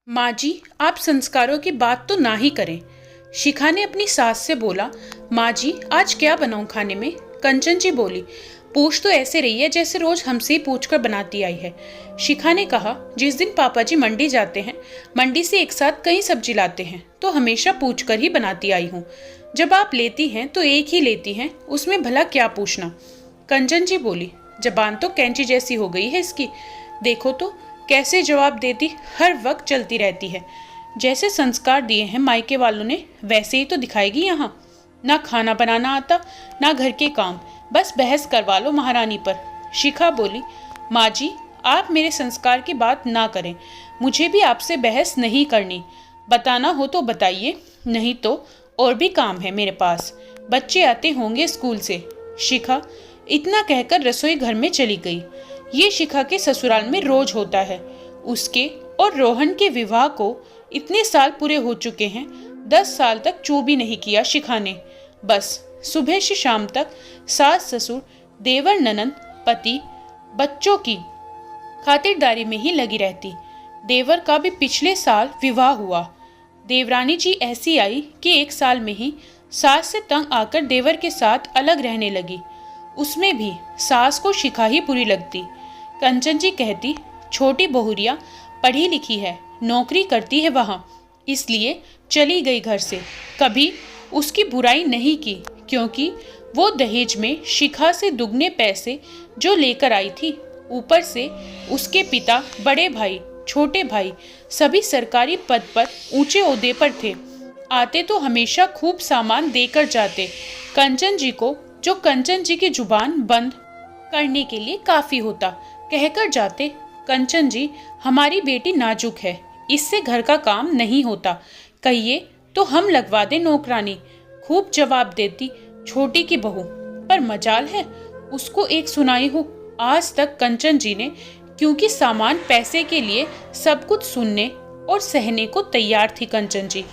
माँ जी, आप संस्कारों की बात तो ना ही करें। शिखा ने अपनी सास से बोला। माँ जी, आज क्या बनाऊं खाने में? कंचन जी बोली। पूछ तो ऐसे रही है जैसे रोज हमसे ही पूछ कर बनाती आई है। शिखा ने कहा, जिस दिन पापा जी मंडी जाते हैं, मंडी से एक साथ कई सब्जी लाते हैं, तो हमेशा पूछ कर ही बनाती आई हूँ। जब आप लेती हैं तो एक ही लेती हैं, उसमें भला क्या पूछना? कंचन जी बोली। जबान तो कैंची जैसी हो गई है इसकी। देखो तो कैसे जवाब देती हर वक्त चलती रहती है। जैसे संस्कार दिए हैं मायके वालों ने वैसे ही तो दिखाएगी यहाँ। ना खाना बनाना आता, ना घर के काम, बस बहस करवा लो महारानी पर। शिखा बोली। माँ जी, आप मेरे संस्कार की बात ना करें, मुझे भी आपसे बहस नहीं करनी। बताना हो तो बताइए, नहीं तो और भी काम है मेरे पास। बच्चे आते होंगे स्कूल से। शिखा इतना कहकर रसोई घर में चली गई। ये शिखा के ससुराल में रोज होता है। उसके और रोहन के विवाह को इतने साल पूरे हो चुके हैं, 10 साल तक चू भी नहीं किया शिखा ने। बस सुबह से शाम तक सास ससुर, देवर ननंद, पति, बच्चों की खातिरदारी में ही लगी रहती। देवर का भी पिछले साल विवाह हुआ। देवरानी जी ऐसी आई कि 1 साल में ही सास से तंग आकर देवर के साथ अलग रहने लगी। उसमें भी सास को शिखा ही बुरी लगती। कंचन जी कहती, छोटी बहुरिया पढ़ी लिखी है, नौकरी करती है वहाँ, इसलिए चली गई घर से। कभी उसकी बुराई नहीं की, क्योंकि वो दहेज में शिखा से दुगने पैसे जो लेकर आई थी, ऊपर से उसके पिता, बड़े भाई, छोटे भाई सभी सरकारी पद पर ऊंचे ओहदे पर थे। आते तो हमेशा खूब सामान देकर जाते कंचन जी को, जो कंचन जी की जुबान बंद करने के लिए काफी होता। कहकर जाते, कंचन जी, हमारी बेटी नाजुक है, इससे घर का काम नहीं होता, कहिए तो हम लगवा दें नौकरानी। खूब जवाब देती छोटी की बहू, पर मजाल है उसको एक सुनाई हो। आज तक कंचन जी ने, क्योंकि सामान पैसे के लिए सब कुछ सुनने और सहने को तैयार थी कंचन जी।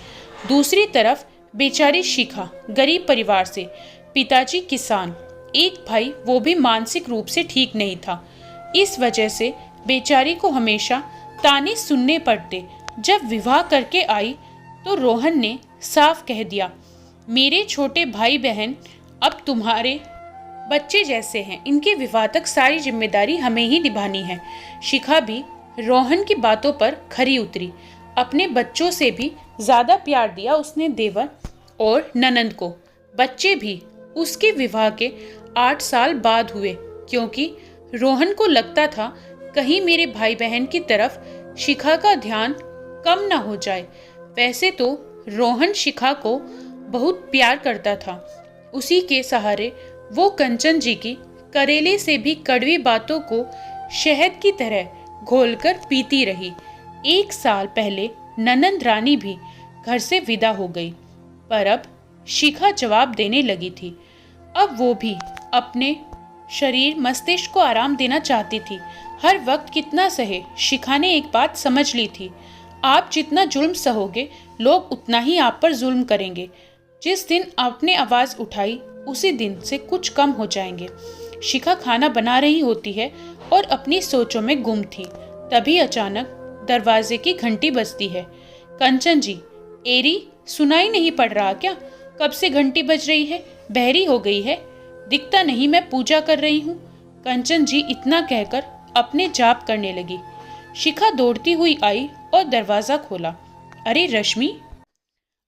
दूसरी तरफ बेचारी शिखा गरीब परिवार से, पिताजी किसान, एक भाई वो भी मानसिक रूप से ठीक नहीं था। इस वजह से बेचारी को हमेशा ताने सुनने पड़ते। जब विवाह करके आई तो रोहन ने साफ कह दिया, मेरे छोटे भाई बहन अब तुम्हारे बच्चे जैसे हैं, इनके विवाह तक सारी जिम्मेदारी हमें ही निभानी है। शिखा भी रोहन की बातों पर खरी उतरी। अपने बच्चों से भी ज्यादा प्यार दिया उसने देवर और ननंद को। बच्चे भी उसके विवाह के 8 साल बाद हुए, क्योंकि रोहन को लगता था कहीं मेरे भाई बहन की तरफ शिखा का ध्यान कम ना हो जाए। वैसे तो रोहन शिखा को बहुत प्यार करता था। उसी के सहारे वो कंचन जी की करेले से भी कड़वी बातों को शहद की तरह घोलकर पीती रही। 1 साल पहले ननंद रानी भी घर से विदा हो गई, पर अब शिखा जवाब देने लगी थी। अब वो भी अपने शरीर मस्तिष्क को आराम देना चाहती थी। हर वक्त कितना सहे, शिखा ने एक बात समझ ली थी, आप जितना जुल्म सहोगे लोग उतना ही आप पर जुल्म करेंगे। जिस दिन आपने आवाज उठाई उसी दिन से कुछ कम हो जाएंगे। शिखा खाना बना रही होती है और अपनी सोचों में गुम थी। तभी अचानक दरवाजे की घंटी बजती है। कंचन जी, एरी सुनाई नहीं पड़ रहा क्या? कब से घंटी बज रही है? बहरी हो गई है? दिखता नहीं मैं पूजा कर रही हूँ। कंचन जी इतना कहकर अपने जाप करने लगी। शिखा दौड़ती हुई आई और दरवाजा खोला। अरे रश्मि,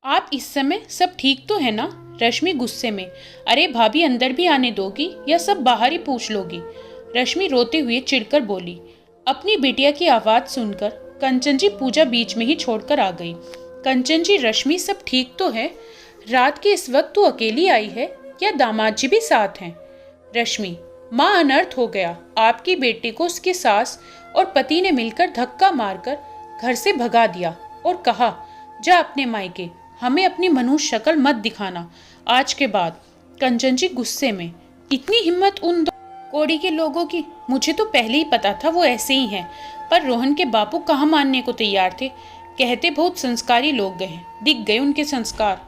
आप इस समय सब ठीक तो है ना? रश्मि गुस्से में, अरे भाभी अंदर भी आने दोगी या सब बाहर ही पूछ लोगी? रश्मि रोते हुए चिढ़कर बोली। अपनी बिटिया की आवाज सुनकर कंचन जी पूजा बीच में ही छोड़कर आ गई। कंचन जी, रश्मि सब ठीक तो है? रात के इस वक्त तू अकेली आई है या दामाद जी भी साथ हैं? रश्मि, माँ, अनर्थ हो गया। आपकी बेटी को उसकी सास और पति ने मिलकर धक्का मारकर घर से भगा दिया और कहा, जा अपने मायके, हमें अपनी मनुष्य शक्ल मत दिखाना आज के बाद। कंचन जी गुस्से में, इतनी हिम्मत उन दो कोड़ी के लोगों की? मुझे तो पहले ही पता था वो ऐसे ही हैं। पर रोहन के बापू कहाँ मानने को तैयार थे। कहते बहुत संस्कारी लोग गए, दिख गए उनके संस्कार।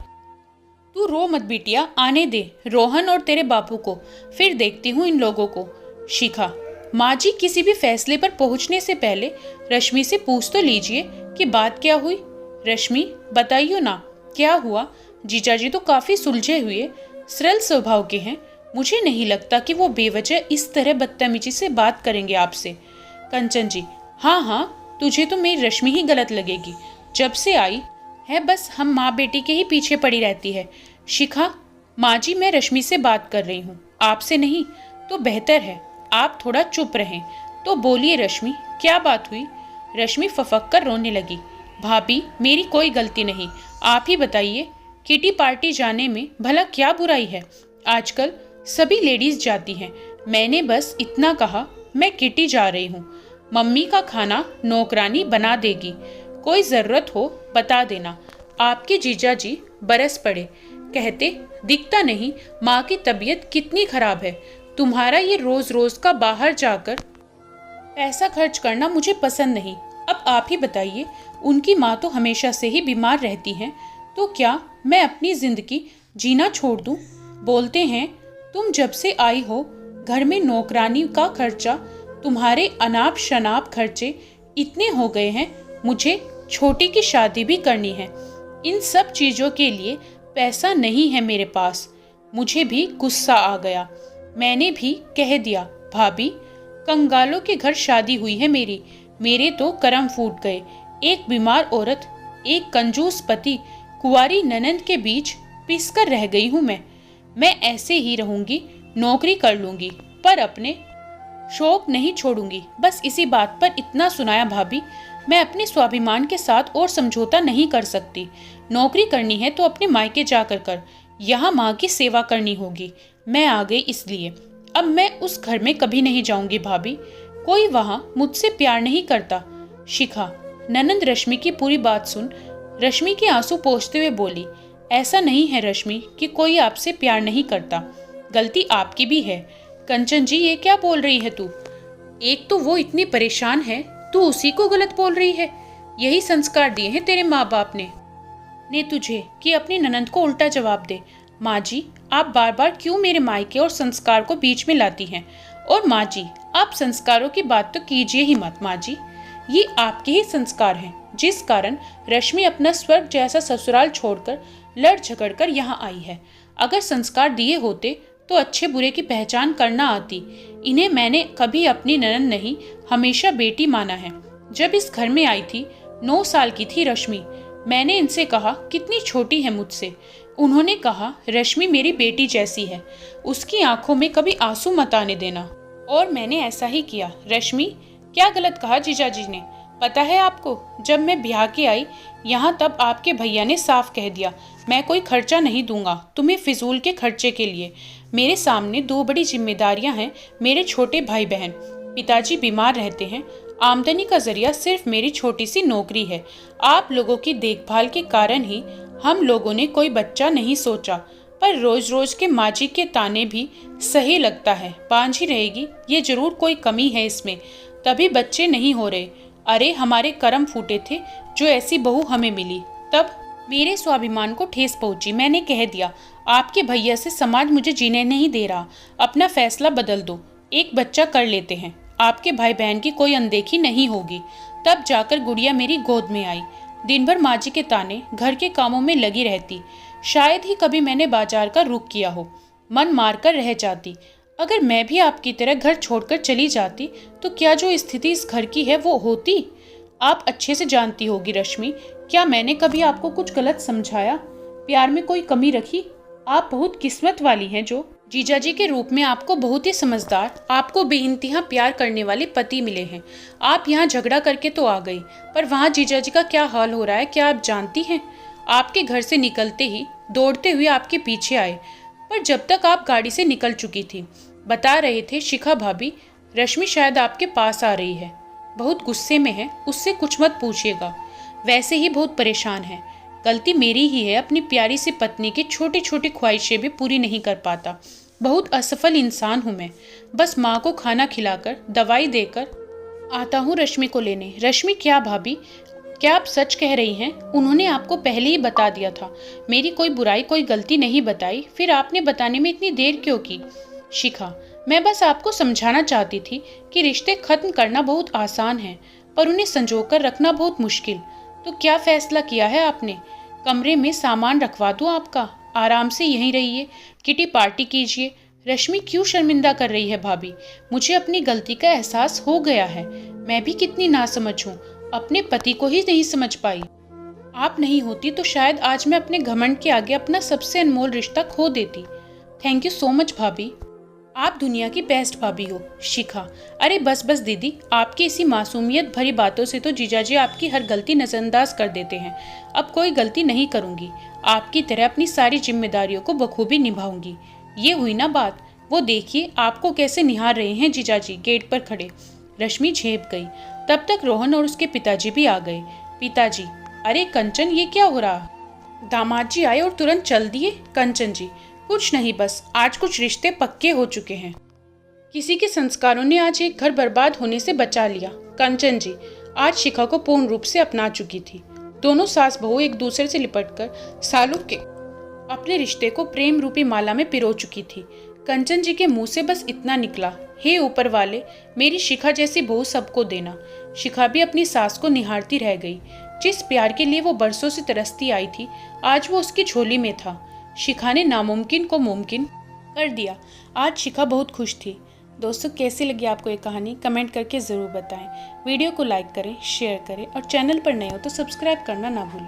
तू रो मत बिटिया, आने दे रोहन और तेरे बापू को, फिर देखती हूँ इन लोगों को। शिखा, माँ जी, किसी भी फैसले पर पहुंचने से पहले रश्मि से पूछ तो लीजिए कि बात क्या हुई। रश्मि, बताइयो ना, क्या हुआ? जीजाजी तो काफी सुलझे हुए, सरल स्वभाव के हैं। मुझे नहीं लगता कि वो बेवजह इस तरह बदतमीजी से बात करेंगे आपसे। कंचन जी, हाँ हाँ, तुझे तो मेरी रश्मि ही गलत लगेगी। जब से आई है बस हम माँ बेटी के ही पीछे पड़ी रहती है। शिखा, माँ जी, मैं रश्मि से बात कर रही हूँ, आपसे नहीं। तो बेहतर है आप थोड़ा चुप रहें। तो बोलिए रश्मि, क्या बात हुई? रश्मि फफक कर रोने लगी। भाभी, मेरी कोई गलती नहीं, आप ही बताइए, किटी पार्टी जाने में भला क्या बुराई है? आजकल सभी लेडीज जाती हैं। मैंने बस इतना कहा, मैं किटी जा रही हूँ, मम्मी का खाना नौकरानी बना देगी, कोई जरूरत हो बता देना। आपके जीजा जी बरस पड़े, कहते दिखता नहीं माँ की तबीयत कितनी खराब है। तुम्हारा ये रोज रोज का बाहर जाकर पैसा खर्च करना मुझे पसंद नहीं। अब आप ही बताइए, उनकी माँ तो हमेशा से ही बीमार रहती हैं, तो क्या मैं अपनी जिंदगी जीना छोड़ दूं? बोलते हैं तुम जब से आई हो घर में नौकरानी का खर्चा, तुम्हारे अनाप शनाप खर्चे इतने हो गए हैं, मुझे छोटी की शादी भी करनी है। इन सब चीजों के लिए पैसा नहीं है मेरे पास। मुझे भी गुस्सा आ गया। मैंने भी कह दिया, भाभी, कंगालों के घर शादी हुई है मेरी, मेरे तो करम फूट गए। एक बीमार औरत, एक कंजूस पति, कुंवारी ननंद के बीच पिस कर रह गई हूँ मैं ऐसे ही रहूंगी, नौकरी कर लूंगी, पर अपने शौक नहीं छोड़ूंगी। बस इसी बात पर इतना सुनाया भाभी। मैं अपने स्वाभिमान के साथ और समझौता नहीं कर सकती। नौकरी करनी है तो अपने मायके जाकर कर, यहाँ माँ की सेवा करनी होगी। मैं आ गई इसलिए। अब मैं उस घर में कभी नहीं जाऊंगी भाभी, कोई वहाँ मुझसे प्यार नहीं करता। शिखा, ननंद रश्मि की पूरी बात सुन रश्मि के आंसू पोंछते हुए बोली, ऐसा नहीं है रश्मि कि कोई आपसे प्यार नहीं करता, गलती आपकी भी है। कंचन जी, ये क्या बोल रही है तू? एक तो वो इतनी परेशान है, तू उसी को गलत बोल रही है। यही संस्कार दिए हैं तेरे माँ बाप ने तुझे कि अपनी ननंद को उल्टा जवाब दे। माँ जी, आप बार बार क्यों मेरे मायके और संस्कार को बीच में लाती हैं? और माँ जी, आप संस्कारों की बात तो कीजिए ही मत। माँ जी, ये आपके ही संस्कार हैं जिस कारण रश्मि अपना स्वर्ग जैसा ससुराल छोड़कर लड़ झगड़ कर यहाँ आई है। अगर संस्कार दिए होते तो अच्छे बुरे की पहचान करना आती। इन्हें मैंने कभी अपनी ननंद नहीं, हमेशा बेटी माना है। जब इस घर में आई थी 9 साल की थी रश्मि। मैंने इनसे कहा कितनी छोटी है मुझसे। उन्होंने कहा रश्मि मेरी बेटी जैसी है, उसकी आंखों में कभी आंसू मत आने देना। और मैंने ऐसा ही किया। रश्मि, क्या गलत कहा जीजाजी ने? पता है आपको, जब मैं ब्याह के आई यहाँ तब आपके भैया ने साफ कह दिया, मैं कोई खर्चा नहीं दूंगा तुम्हें फिजूल के खर्चे के लिए। मेरे सामने 2 बड़ी जिम्मेदारियां हैं, मेरे छोटे भाई बहन, पिताजी बीमार रहते हैं, आमदनी का जरिया सिर्फ मेरी छोटी सी नौकरी है। आप लोगों की देखभाल के कारण ही हम लोगों ने कोई बच्चा नहीं सोचा, पर रोज रोज के माँ जी के ताने भी सही लगता है। बांझ ही रहेगी, ये जरूर कोई कमी है इसमें, तभी बच्चे नहीं हो रहे। अरे हमारे कर्म फूटे थे जो ऐसी बहू हमें मिली। तब मेरे स्वाभिमान को ठेस पहुंची। मैंने कह दिया, आपके भैया से समाज मुझे जीने नहीं दे रहा, अपना फैसला बदल दो, एक बच्चा कर लेते हैं, आपके भाई बहन की कोई अनदेखी नहीं होगी। तब जाकर गुड़िया मेरी गोद में आई। दिन भर माँ जी के ताने, घर के कामों में लगी रहती। शायद ही कभी मैंने बाजार का रुख किया हो, मन मार कर रह जाती। अगर मैं भी आपकी तरह घर छोड़कर चली जाती तो क्या जो स्थिति इस घर की है वो होती? आप अच्छे से जानती होगी रश्मि, क्या मैंने कभी आपको कुछ गलत समझाया, प्यार में कोई कमी रखी? आप बहुत किस्मत वाली हैं जो जीजाजी के रूप में आपको बहुत ही समझदार, आपको बेइंतहा प्यार करने वाले पति मिले हैं। आप यहाँ झगड़ा करके तो आ गई, पर वहाँ जीजाजी का क्या हाल हो रहा है क्या आप जानती हैं? आपके घर से निकलते ही दौड़ते हुए आपके पीछे आए, पर जब तक आप गाड़ी से निकल चुकी थी। बता रहे थे शिखा भाभी, रश्मि शायद आपके पास आ रही है, बहुत गुस्से में है, उससे कुछ मत पूछिएगा, वैसे ही बहुत परेशान है। गलती मेरी ही है, अपनी प्यारी सी पत्नी की छोटी छोटी ख्वाहिशें भी पूरी नहीं कर पाता। बहुत असफल इंसान हूँ मैं। बस माँ को खाना खिलाकर दवाई देकर आता हूँ रश्मि को लेने। रश्मि, क्या भाभी, क्या आप सच कह रही हैं? उन्होंने आपको पहले ही बता दिया था, मेरी कोई बुराई कोई गलती नहीं बताई, फिर आपने बताने में इतनी देर क्यों की? शिखा, मैं बस आपको समझाना चाहती थी कि रिश्ते खत्म करना बहुत आसान है, पर उन्हें संजोकर रखना बहुत मुश्किल। तो क्या फैसला किया है आपने? कमरे में सामान रखवा दूं आपका? आराम से यहीं रहिए, किटी पार्टी कीजिए। रश्मि क्यों शर्मिंदा कर रही है भाभी? मुझे अपनी गलती का एहसास हो गया है। मैं भी कितनी नासमझ हूँ, अपने पति को ही नहीं समझ पाई। आप नहीं होती तो शायद आज मैं अपने घमंड के आगे अपना सबसे अनमोल रिश्ता खो देती। थैंक यू सो मच भाभी। आप दुनिया की बेस्ट भाभी हो। शिखा, अरे बस बस दीदी, आपकी इसी मासूमियत भरी बातों से तो जीजाजी आपकी हर गलती नजरअंदाज कर देते हैं। अब कोई गलती नहीं करूंगी, आपकी तरह अपनी सारी जिम्मेदारियों को बखूबी निभाऊंगी। ये हुई ना बात। वो देखिए आपको कैसे निहार रहे हैं जीजाजी गेट पर खड़े। रश्मि झेप गई। तब तक रोहन और उसके पिताजी भी आ गए। पिताजी, अरे कंचन, ये क्या हो रहा? दामाद जी आए और तुरंत चल दिए। कंचन जी, कुछ नहीं, बस आज कुछ रिश्ते पक्के हो चुके हैं। किसी के संस्कारों ने आज एक घर बर्बाद होने से बचा लिया। कंचन जी आज शिखा को पूर्ण रूप से अपना चुकी थी। दोनों सास बहू एक दूसरे से लिपटकर सालों के अपने रिश्ते को प्रेम रूपी माला में पिरो चुकी थी। कंचन जी के मुंह से बस इतना निकला, हे ऊपर वाले, मेरी शिखा जैसी बहू सबको देना। शिखा भी अपनी सास को निहारती रह गई। जिस प्यार के लिए वो बरसों से तरसती आई थी, आज वो उसकी झोली में था। शिखा ने नामुमकिन को मुमकिन कर दिया। आज शिखा बहुत खुश थी। दोस्तों, कैसी लगी आपको ये कहानी? कमेंट करके ज़रूर बताएं। वीडियो को लाइक करें, शेयर करें और चैनल पर नए हो तो सब्सक्राइब करना ना भूलें।